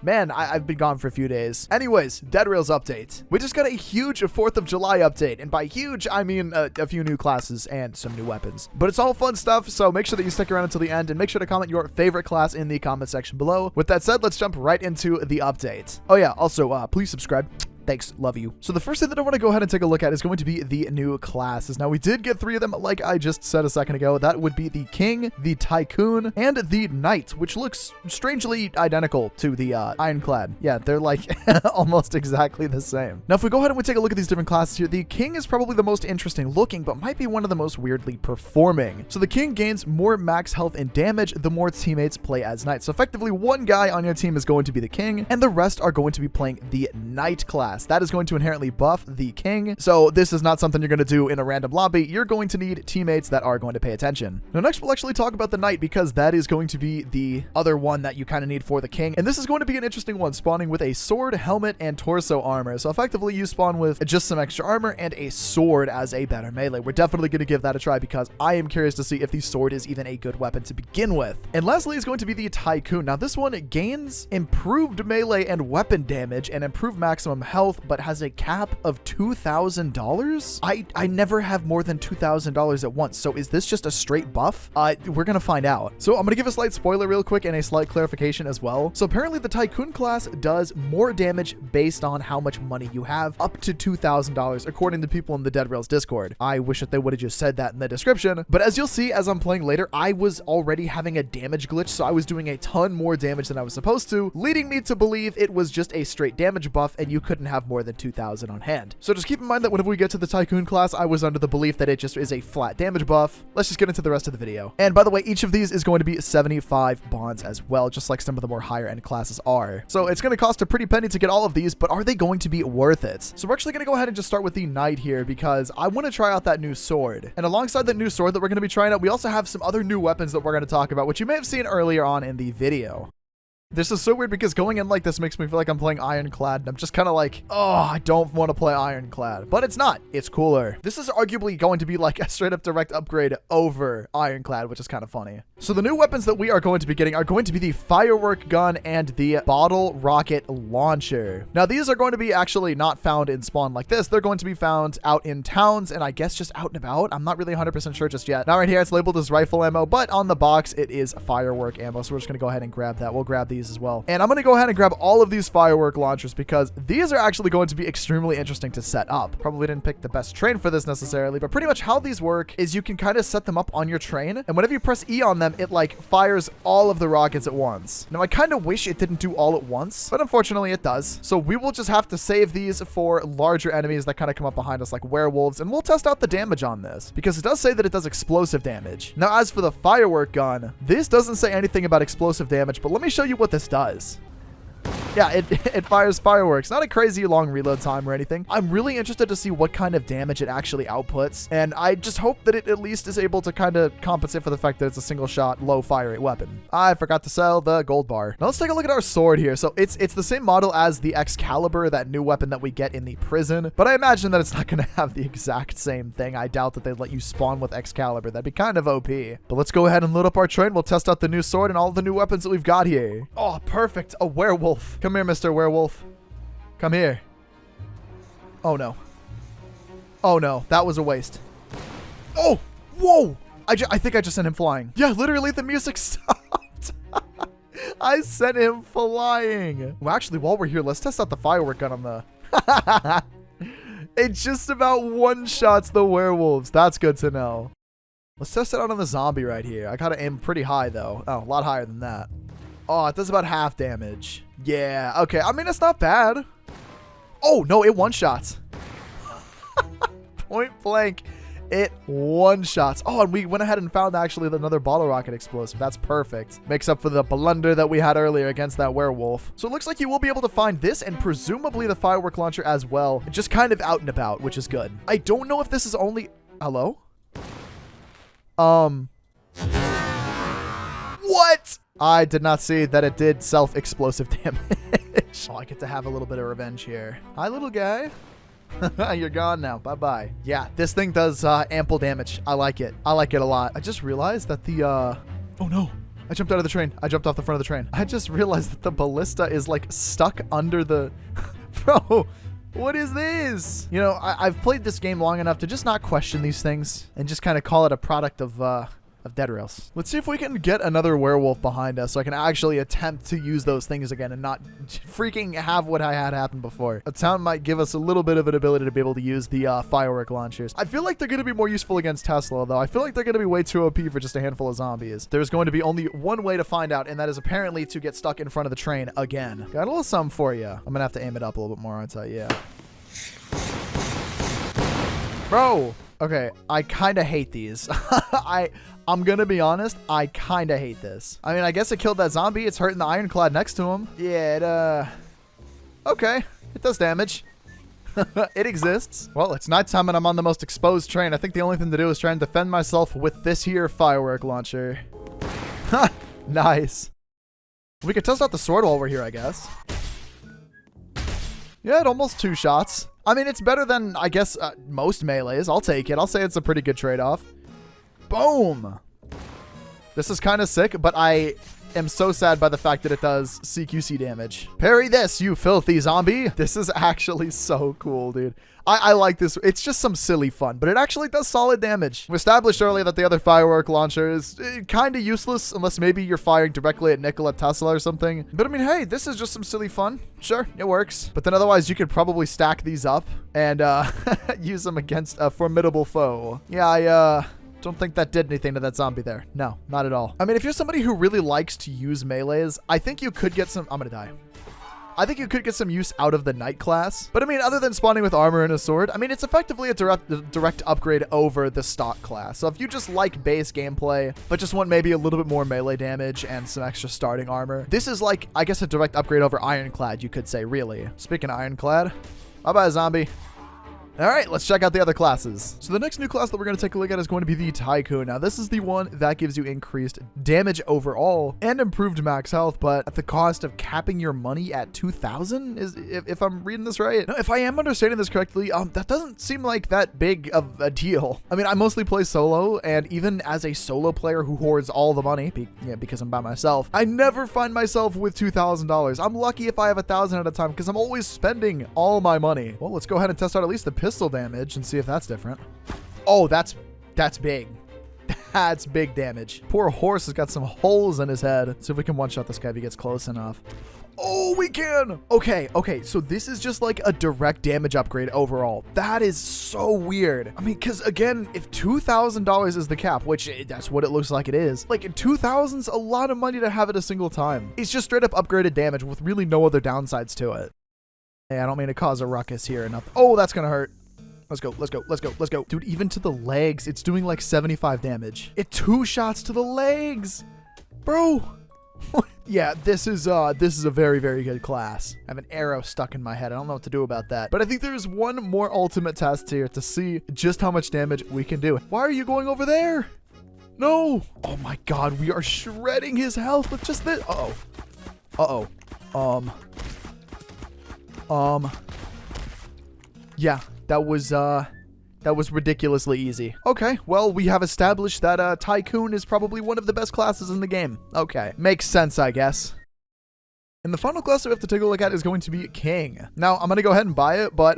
Man, I've been gone for a few days. Anyways, Dead Rails update. We just got a huge 4th of July update. And by huge, I mean a few new classes and some new weapons. But it's all fun stuff, so make sure that you stick around until the end and make sure to comment your favorite class in the comment section below. With that said, let's jump right into the update. Oh yeah, also, please subscribe. Thanks. Love you. So the first thing that I want to go ahead and take a look at is going to be the new classes. Now, we did get 3 of them, like I just said a second ago. That would be the King, the Tycoon, and the Knight, which looks strangely identical to the Ironclad. Yeah, they're like almost exactly the same. Now, if we go ahead and we take a look at these different classes here, the King is probably the most interesting looking, but might be one of the most weirdly performing. So the King gains more max health and damage the more teammates play as Knight. So effectively, one guy on your team is going to be the King, and the rest are going to be playing the Knight class. That is going to inherently buff the King. So this is not something you're going to do in a random lobby. You're going to need teammates that are going to pay attention. Now, next we'll actually talk about the Knight because that is going to be the other one that you kind of need for the King. And this is going to be an interesting one, spawning with a sword, helmet, and torso armor. So effectively you spawn with just some extra armor and a sword as a better melee. We're definitely going to give that a try because I am curious to see if the sword is even a good weapon to begin with. And lastly is going to be the Tycoon. Now this one gains improved melee and weapon damage and improved maximum health, but has a cap of $2,000. I never have more than $2,000 at once. So is this just a straight buff? We're gonna find out. So I'm gonna give a slight spoiler real quick and a slight clarification as well. So apparently the Tycoon class does more damage based on how much money you have, up to $2,000 according to people in the Dead Rails Discord. I wish that they would have just said that in the description, but as you'll see as I'm playing later, I was already having a damage glitch, so I was doing a ton more damage than I was supposed to, leading me to believe it was just a straight damage buff and you couldn't have more than 2,000 on hand. So just keep in mind that whenever we get to the Tycoon class, I was under the belief that it just is a flat damage buff. Let's just get into the rest of the video. And by the way, each of these is going to be 75 bonds as well, just like some of the more higher end classes are. So it's going to cost a pretty penny to get all of these, but are they going to be worth it? So we're actually going to go ahead and just start with the Knight here because I want to try out that new sword. And alongside that new sword that we're going to be trying out, we also have some other new weapons that we're going to talk about, which you may have seen earlier on in the video. This is so weird because going in like this makes me feel like I'm playing Ironclad, and I'm just kind of like, oh, I don't want to play Ironclad. But it's not. It's cooler. This is arguably going to be like a straight up direct upgrade over Ironclad, which is kind of funny. So the new weapons that we are going to be getting are going to be the firework gun and the bottle rocket launcher. Now, these are going to be actually not found in spawn like this. They're going to be found out in towns and I guess just out and about. I'm not really 100% sure just yet. Now right here, it's labeled as rifle ammo, but on the box, it is firework ammo. So we're just going to go ahead and grab that. We'll grab these as well. And I'm going to go ahead and grab all of these firework launchers because these are actually going to be extremely interesting to set up. Probably didn't pick the best train for this necessarily, but pretty much how these work is you can kind of set them up on your train. And whenever you press E on them, it like fires all of the rockets at once. Now I kind of wish it didn't do all at once, but unfortunately it does. So we will just have to save these for larger enemies that kind of come up behind us like werewolves. And we'll test out the damage on this because it does say that it does explosive damage. Now, as for the firework gun, this doesn't say anything about explosive damage, but let me show you what this does. Yeah, it fires fireworks. Not a crazy long reload time or anything. I'm really interested to see what kind of damage it actually outputs. And I just hope that it at least is able to kind of compensate for the fact that it's a single shot, low fire rate weapon. I forgot to sell the gold bar. Now let's take a look at our sword here. So it's the same model as the Excalibur, that new weapon that we get in the prison. But I imagine that it's not going to have the exact same thing. I doubt that they'd let you spawn with Excalibur. That'd be kind of OP. But let's go ahead and load up our train. We'll test out the new sword and all the new weapons that we've got here. Oh, perfect. A werewolf. Come here, Mr. Werewolf. Come here. Oh, no. Oh, no. That was a waste. Oh! Whoa! I think I just sent him flying. Yeah, literally the music stopped. I sent him flying. Well, actually, while we're here, let's test out the firework gun on the... It just about one-shots the werewolves. That's good to know. Let's test it out on the zombie right here. I gotta aim pretty high, though. Oh, a lot higher than that. Oh, it does about half damage. Yeah, okay. I mean, it's not bad. Oh, no, it one-shots. Point blank, it one-shots. Oh, and we went ahead and found actually another bottle rocket explosive. That's perfect. Makes up for the blunder that we had earlier against that werewolf. So it looks like you will be able to find this and presumably the firework launcher as well. Just kind of out and about, which is good. I don't know if this is only... Hello? What? I did not see that it did self-explosive damage. Oh, I get to have a little bit of revenge here. Hi, little guy. You're gone now. Bye-bye. Yeah, this thing does ample damage. I like it. I like it a lot. I just realized that the... Oh, no. I jumped out of the train. I jumped off the front of the train. I just realized that the ballista is like stuck under the... Bro, what is this? You know, I've played this game long enough to just not question these things and just kind of call it a product of Dead Rails. Let's see if we can get another werewolf behind us so I can actually attempt to use those things again and not freaking have what I had happen before. A town might give us a little bit of an ability to be able to use the firework launchers. I feel like they're going to be more useful against Tesla, though. I feel like they're going to be way too OP for just a handful of zombies. There's going to be only one way to find out, and that is apparently to get stuck in front of the train again. Got a little something for you. I'm going to have to aim it up a little bit more, aren't I? Yeah. Bro. Okay, I kind of hate these. I'm gonna be honest, I kind of hate this. I mean, I guess it killed that zombie. It's hurting the ironclad next to him. Yeah, okay, it does damage. It exists. Well, it's nighttime and I'm on the most exposed train. I think the only thing to do is try and defend myself with this here firework launcher. Ha! Nice. We could test out the sword while we're here, I guess. Yeah, it almost 2 shots. I mean, it's better than, I guess, most melees. I'll take it. I'll say it's a pretty good trade-off. Boom! This is kind of sick, but I am so sad by the fact that it does CQC damage. Parry this, you filthy zombie! This is actually so cool, dude. I like this. It's just some silly fun, but it actually does solid damage. We established earlier that the other firework launcher is kind of useless, unless maybe you're firing directly at Nikola Tesla or something. But I mean, hey, this is just some silly fun. Sure, it works. But then otherwise, you could probably stack these up and use them against a formidable foe. Yeah, I don't think that did anything to that zombie there. No, not at all. I mean, if you're somebody who really likes to use melees, I think you could get some... I'm gonna die. I think you could get some use out of the knight class. But I mean, other than spawning with armor and a sword, I mean, it's effectively a direct upgrade over the stock class. So if you just like base gameplay, but just want maybe a little bit more melee damage and some extra starting armor, this is like, I guess, a direct upgrade over ironclad, you could say, really. Speaking of ironclad, bye-bye, zombie. All right, let's check out the other classes. So the next new class that we're going to take a look at is going to be the Tycoon. Now, this is the one that gives you increased damage overall and improved max health, but at the cost of capping your money at 2,000, if I'm reading this right. Now, if I am understanding this correctly, that doesn't seem like that big of a deal. I mean, I mostly play solo, and even as a solo player who hoards all the money, because I'm by myself, I never find myself with $2,000. I'm lucky if I have 1,000 at a time because I'm always spending all my money. Well, let's go ahead and test out at least the pistol damage and see if that's different. Oh, that's big. That's big damage. Poor horse has got some holes in his head. Let's see if we can one-shot this guy if he gets close enough. Oh, we can. Okay. So this is just like a direct damage upgrade overall. That is so weird. I mean, because again, if $2,000 is the cap, which that's what it looks like it is, like 2,000's a lot of money to have at a single time. It's just straight up upgraded damage with really no other downsides to it. Hey, I don't mean to cause a ruckus here enough. Oh, that's gonna hurt. Let's go. Dude, even to the legs, it's doing like 75 damage. It 2 shots to the legs. Bro. Yeah, this is a very, very good class. I have an arrow stuck in my head. I don't know what to do about that. But I think there's one more ultimate test here to see just how much damage we can do. Why are you going over there? No. Oh my God, we are shredding his health with just this. Yeah, that was ridiculously easy. Okay, well, we have established that Tycoon is probably one of the best classes in the game. Okay, makes sense, I guess. And the final class that we have to take a look at is going to be King. Now, I'm going to go ahead and buy it, but,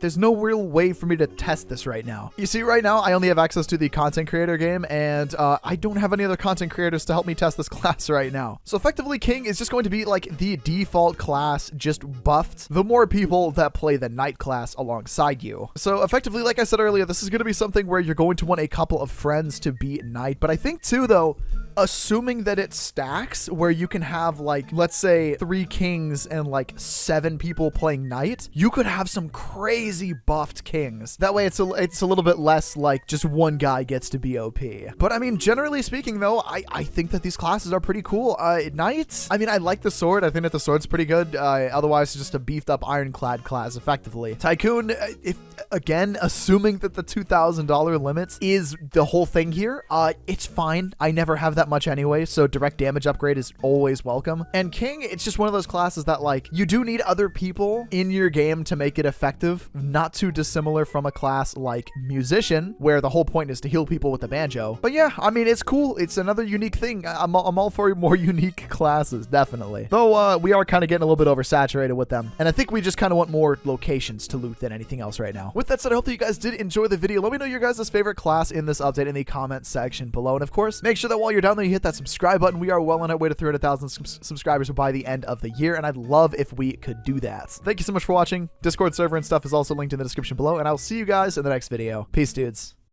there's no real way for me to test this right now. You see, right now, I only have access to the content creator game, and I don't have any other content creators to help me test this class right now. So effectively, King is just going to be like the default class, just buffed the more people that play the Knight class alongside you. So effectively, like I said earlier, this is going to be something where you're going to want a couple of friends to be Knight, but I think too, though, assuming that it stacks where you can have like, let's say 3 kings and like 7 people playing knight, you could have some crazy buffed kings. That way it's a little bit less like just one guy gets to be OP. But I mean, generally speaking though, I think that these classes are pretty cool. Knights, I mean, I like the sword. I think that the sword's pretty good. Otherwise it's just a beefed up ironclad class effectively. Tycoon, if again, assuming that the $2,000 limits is the whole thing here, it's fine. I never have that that much anyway, so direct damage upgrade is always welcome. And King, it's just one of those classes that, like, you do need other people in your game to make it effective, not too dissimilar from a class like Musician, where the whole point is to heal people with the banjo. But yeah, I mean, it's cool. It's another unique thing. I'm all for more unique classes, definitely. Though we are kind of getting a little bit oversaturated with them, and I think we just kind of want more locations to loot than anything else right now. With that said, I hope that you guys did enjoy the video. Let me know your guys' favorite class in this update in the comment section below. And of course, make sure that while you're down there, you hit that subscribe button. We are well on our way to 300,000 subscribers by the end of the year, and I'd love if we could do that. Thank you so much for watching. Discord server and stuff is also linked in the description below, and I'll see you guys in the next video. Peace, dudes.